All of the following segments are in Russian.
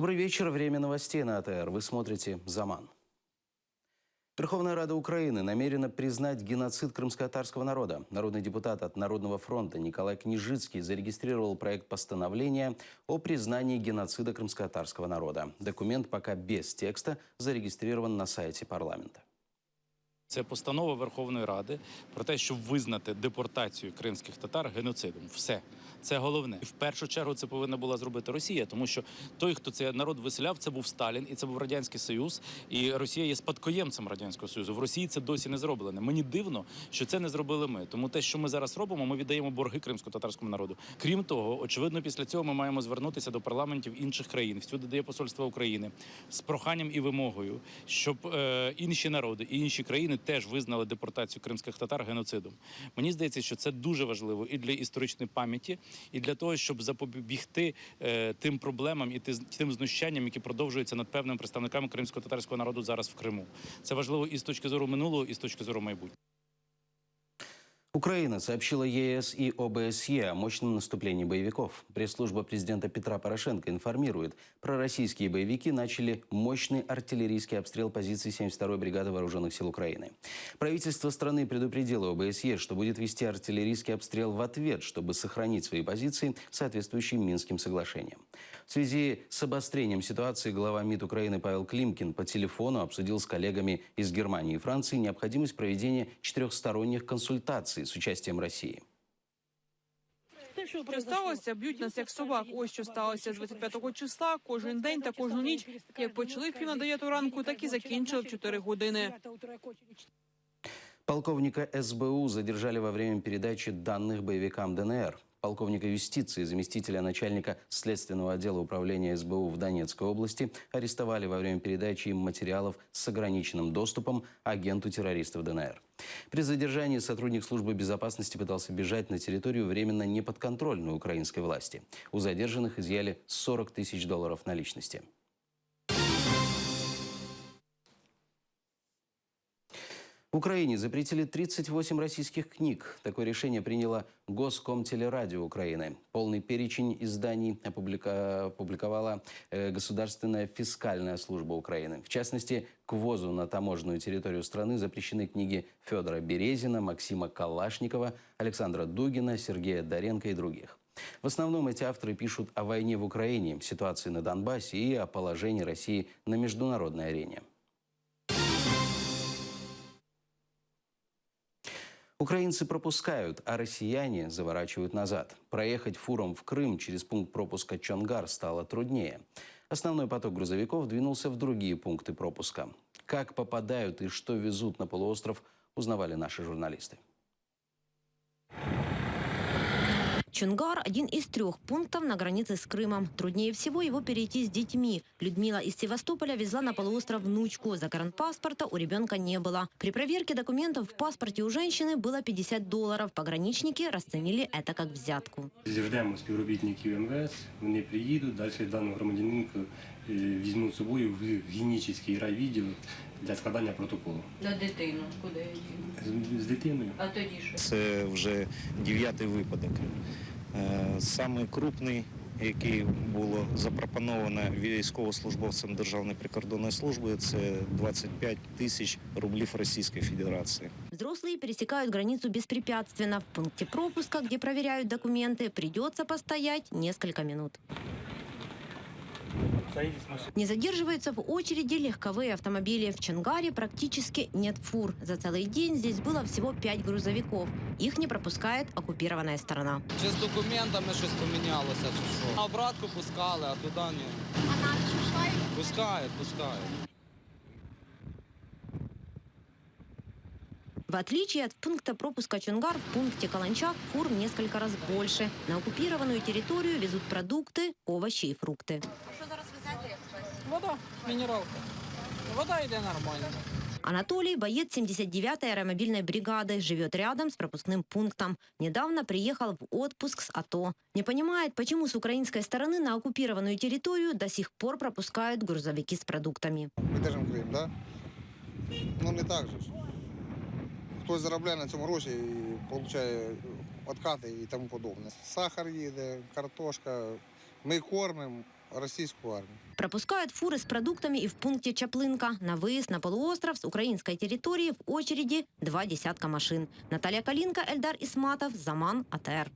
Добрый вечер. Время новостей на АТР. Вы смотрите «Заман». Верховная Рада Украины намерена признать геноцид крымско-татарского народа. Народный депутат от Народного фронта Николай Княжицкий зарегистрировал проект постановления о признании геноцида крымско-татарского народа. Документ пока без текста зарегистрирован на сайте парламента. Це постанова Верховної Ради про те, щоб визнати депортацію кримських татар геноцидом. Все. Це головне. І в першу чергу це повинна була зробити Росія, тому що той, хто цей народ виселяв, це був Сталін, і це був Радянський Союз, і Росія є спадкоємцем Радянського Союзу. В Росії це досі не зроблено. Мені дивно, що це не зробили ми. Тому те, що ми зараз робимо, ми віддаємо борги кримсько-татарському народу. Крім того, очевидно, після цього ми маємо звернутися до парламентів інших країн. Всюди, де є посольство України, з проханням і вимогою, щоб інші народи і інші країни теж визнали депортацію кримських татар геноцидом. Мені здається, що це дуже важливо і для історичної пам'яті, і для того, щоб запобігти тим проблемам і тим знущанням, які продовжуються над певними представниками кримсько-татарського народу зараз в Криму. Це важливо і з точки зору минулого, і з точки зору майбутнього. Украина сообщила ЕС и ОБСЕ о мощном наступлении боевиков. Пресс-служба президента Петра Порошенко информирует, пророссийские боевики начали мощный артиллерийский обстрел позиций 72-й бригады вооруженных сил Украины. Правительство страны предупредило ОБСЕ, что будет вести артиллерийский обстрел в ответ, чтобы сохранить свои позиции, соответствующие Минским соглашениям. В связи с обострением ситуации глава МИД Украины Павел Климкин по телефону обсудил с коллегами из Германии и Франции необходимость проведения четырехсторонних консультаций з участям Росії. Що сталося? Б'ють нас як собак. Ось що сталося з 25-го числа. Кожен день та кожну ніч. Як почали в 8:45 ранку, так і закінчили в 4 години. Полковника СБУ задержали во время передачи данных боевикам ДНР. Полковника юстиции, заместителя начальника следственного отдела управления СБУ в Донецкой области, арестовали во время передачи им материалов с ограниченным доступом агенту террористов ДНР. При задержании сотрудник службы безопасности пытался бежать на территорию, временно неподконтрольную украинской власти. У задержанных изъяли $40 000 наличности. В Украине запретили 38 российских книг. Такое решение приняло Госкомтелерадио Украины. Полный перечень изданий опубликовала Государственная фискальная служба Украины. В частности, к ввозу на таможенную территорию страны запрещены книги Федора Березина, Максима Калашникова, Александра Дугина, Сергея Доренко и других. В основном эти авторы пишут о войне в Украине, ситуации на Донбассе и о положении России на международной арене. Украинцы пропускают, а россияне заворачивают назад. Проехать фуром в Крым через пункт пропуска Чонгар стало труднее. Основной поток грузовиков двинулся в другие пункты пропуска. Как попадают и что везут на полуостров, узнавали наши журналисты. Чонгар – один из 3 пунктов на границе с Крымом. Труднее всего его перейти с детьми. Людмила из Севастополя везла на полуостров внучку. Загранпаспорта у ребенка не было. При проверке документов в паспорте у женщины было $50. Пограничники расценили это как взятку. Ждемо співробітників МВС, вони приїдуть, далі дану громадянинку візьмуть з собою в гінічний райвідділ для складання протоколу. На дитину? Куди її? З дитиною. А тоді що? Це вже 9-й випадок. Самий крупний, який було запропоновано військовослужбовцям Державної прикордонної служби, це 25 000 рублів Російської Федерації. Взрослые пересекают границу беспрепятственно. В пункте пропуска, где проверяют документы, придется постоять несколько минут. Не задерживаются в очереди легковые автомобили. В Чонгаре практически нет фур. За целый день здесь было всего 5 грузовиков. Их не пропускает оккупированная сторона. Чи з документами щось помінялося, чи що? Обратку пускали, а туди ні. А нам пускають? Пускають. В отличие от пункта пропуска Чонгар, в пункте Каланчак фур в несколько раз больше. На оккупированную территорию везут продукты, овощи и фрукты. Що зараз везете? Вода, мінералка. Вода йде нормально. Анатолий – боец 79-й аэромобильной бригады, живет рядом с пропускным пунктом. Недавно приехал в отпуск с АТО. Не понимает, почему с украинской стороны на оккупированную территорию до сих пор пропускают грузовики с продуктами. Ми держимо Крим, так? Ну не так же ж. Хтось заробляє на цьому гроші і отримує відкати і тому подобне. Сахар їде, картошка. Ми кормимо, российскую армию. Пропускают фуры с продуктами и в пункте Чаплынка. На выезд на полуостров с украинской территории в очереди 2 десятка машин. Наталья Калинка, Эльдар Исматов, Заман, АТР.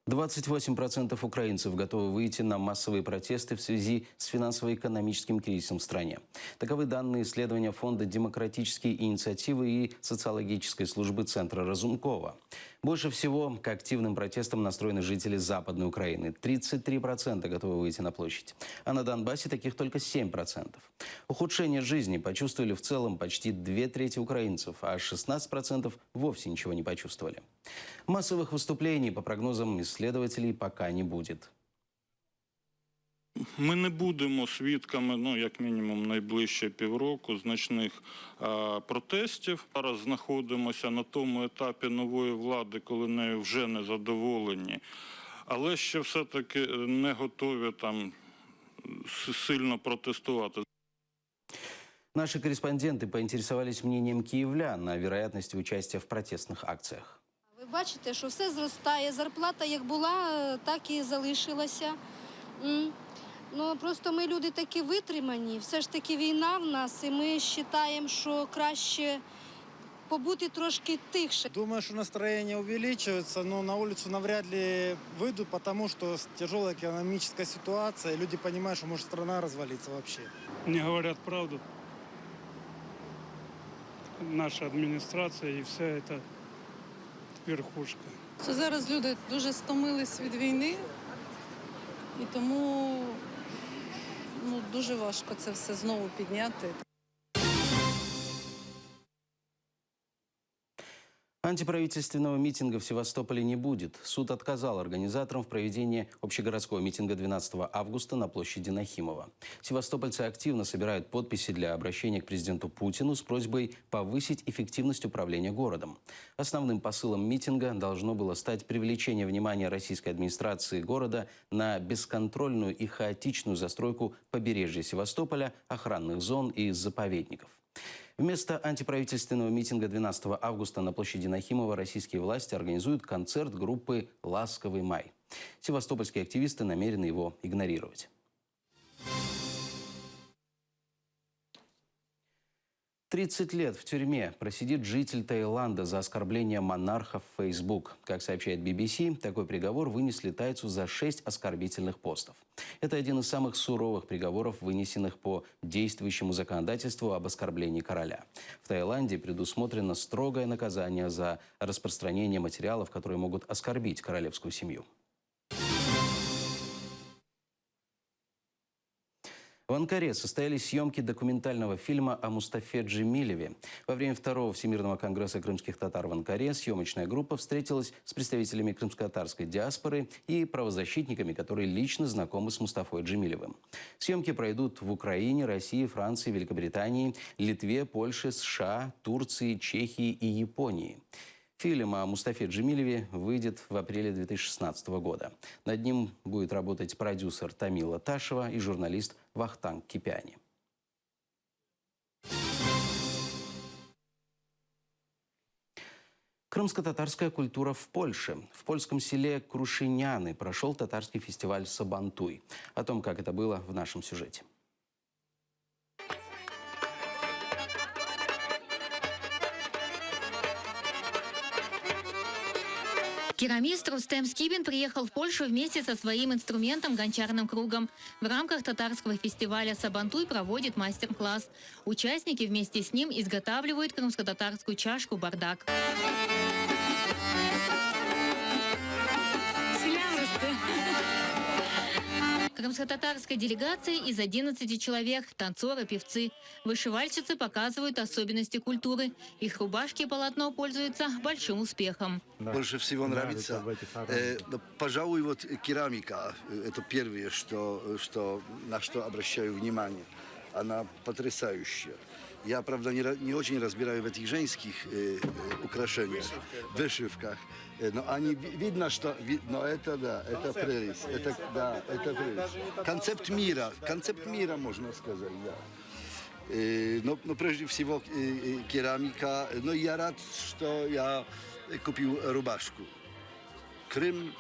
28% украинцев готовы выйти на массовые протесты в связи с финансово-экономическим кризисом в стране. Таковы данные исследования Фонда демократические инициативы и социологической службы Центра Разумкова. Больше всего к активным протестам настроены жители Западной Украины. 33% готовы выйти на площадь. А на Донбассе таких только 7%. Ухудшение жизни почувствовали в целом почти 2/3 украинцев, а 16% вовсе ничего не почувствовали. Массовых выступлений, по прогнозам исследователей, пока не будет. Ми не будемо свідками, як мінімум, найближче півроку значних протестів. Зараз знаходимося на тому етапі нової влади, коли нею вже не задоволені, але ще все-таки не готові там сильно протестувати. Наши корреспонденты поинтересовались мнением киевлян о вероятности участия в протестных акциях. Ви бачите, що все зростає, зарплата як була, так і залишилася. Ну, просто ми люди такі витримані, все ж таки війна в нас, і ми вважаємо, що краще побути трошки тихше. Думаю, что настроение увеличивается, но на улицу навряд ли выйду, потому что тяжелая экономическая ситуация, и люди понимают, что может страна развалиться вообще. Не говорят правду. Наша адміністрація і все це верхушка. Зараз люди дуже стомились від війни, і тому дуже важко це все знову підняти. Антиправительственного митинга в Севастополе не будет. Суд отказал организаторам в проведении общегородского митинга 12 августа на площади Нахимова. Севастопольцы активно собирают подписи для обращения к президенту Путину с просьбой повысить эффективность управления городом. Основным посылом митинга должно было стать привлечение внимания российской администрации города на бесконтрольную и хаотичную застройку побережья Севастополя, охранных зон и заповедников. Вместо антиправительственного митинга 12 августа на площади Нахимова российские власти организуют концерт группы «Ласковый май». Севастопольские активисты намерены его игнорировать. «30 лет в тюрьме просидит житель Таиланда за оскорбление монарха в Facebook. Как сообщает BBC, такой приговор вынесли тайцу за 6 оскорбительных постов. Это один из самых суровых приговоров, вынесенных по действующему законодательству об оскорблении короля. В Таиланде предусмотрено строгое наказание за распространение материалов, которые могут оскорбить королевскую семью. В Анкаре состоялись съемки документального фильма о Мустафе Джемилеве. Во время второго Всемирного конгресса крымских татар в Анкаре съемочная группа встретилась с представителями крымско-татарской диаспоры и правозащитниками, которые лично знакомы с Мустафой Джемилевым. Съемки пройдут в Украине, России, Франции, Великобритании, Литве, Польше, США, Турции, Чехии и Японии. Фильм о Мустафе Джемилеве выйдет в апреле 2016 года. Над ним будет работать продюсер Тамила Ташева и журналист Вахтанг Кипяни. Крымско-татарская культура в Польше. В польском селе Крушиняны прошел татарский фестиваль «Сабантуй». О том, как это было, в нашем сюжете. Керамист Рустем Скибин приехал в Польшу вместе со своим инструментом гончарным кругом. В рамках татарского фестиваля «Сабантуй» проводит мастер-класс. Участники вместе с ним изготавливают крымско-татарскую чашку «Бардак». Крымско-татарской делегации из 11 человек, танцоры, певцы. Вышивальщицы показывают особенности культуры. Их рубашки и полотно пользуются большим успехом. Больше всего нравится, пожалуй, вот керамика. Это первое, на что обращаю внимание. Она потрясающая. Я, правда, не очень разбираю в этих женских украшениях, вышивках. Но они видно, что но это да, это прелесть, это прелесть. Концепт мира, можно сказать, да. Но прежде всего керамика. Но я рад, что я купил рубашку. Крым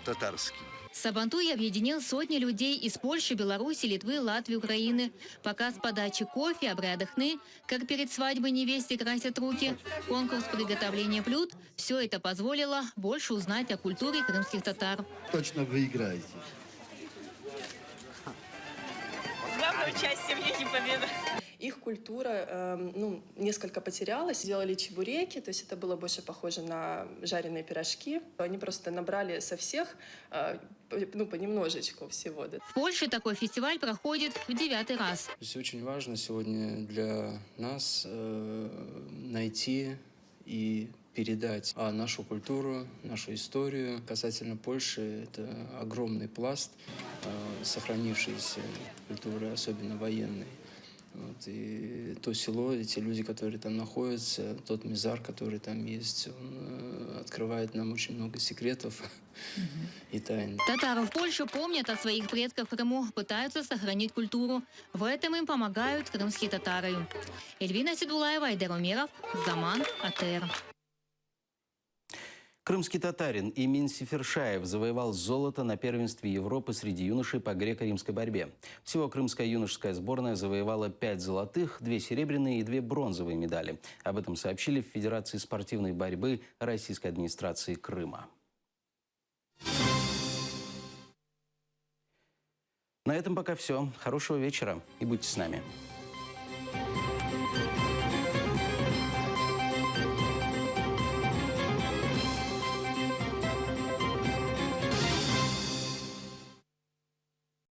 татарский. Сабантуй объединил сотни людей из Польши, Беларуси, Литвы, Латвии, Украины. Показ подачи кофе, обряды хны, как перед свадьбой невесте красят руки, конкурс приготовления блюд – все это позволило больше узнать о культуре крымских татар. Точно выиграете. Главное участие в Лиге Победы. Их культура несколько потерялась. Делали чебуреки, то есть это было больше похоже на жареные пирожки. Они просто набрали со всех, понемножечку всего. Да. В Польше такой фестиваль проходит в 9-й раз. То есть очень важно сегодня для нас найти и передать нашу культуру, нашу историю. Касательно Польши, это огромный пласт сохранившейся культуры, особенно военной. Вот, и то село, эти люди, которые там находятся, тот мизар, который там есть, он открывает нам очень много секретов и тайн. Татары в Польше помнят о своих предках в Крыму, пытаются сохранить культуру. В этом им помогают крымские татары. Эльвина Седулаева, Айдар Умеров, Заман, АТР. Крымский татарин Имин Сефершаев завоевал золото на первенстве Европы среди юношей по греко-римской борьбе. Всего крымская юношеская сборная завоевала 5 золотых, 2 серебряные и 2 бронзовые медали. Об этом сообщили в Федерации спортивной борьбы Российской администрации Крыма. На этом пока все. Хорошего вечера и будьте с нами.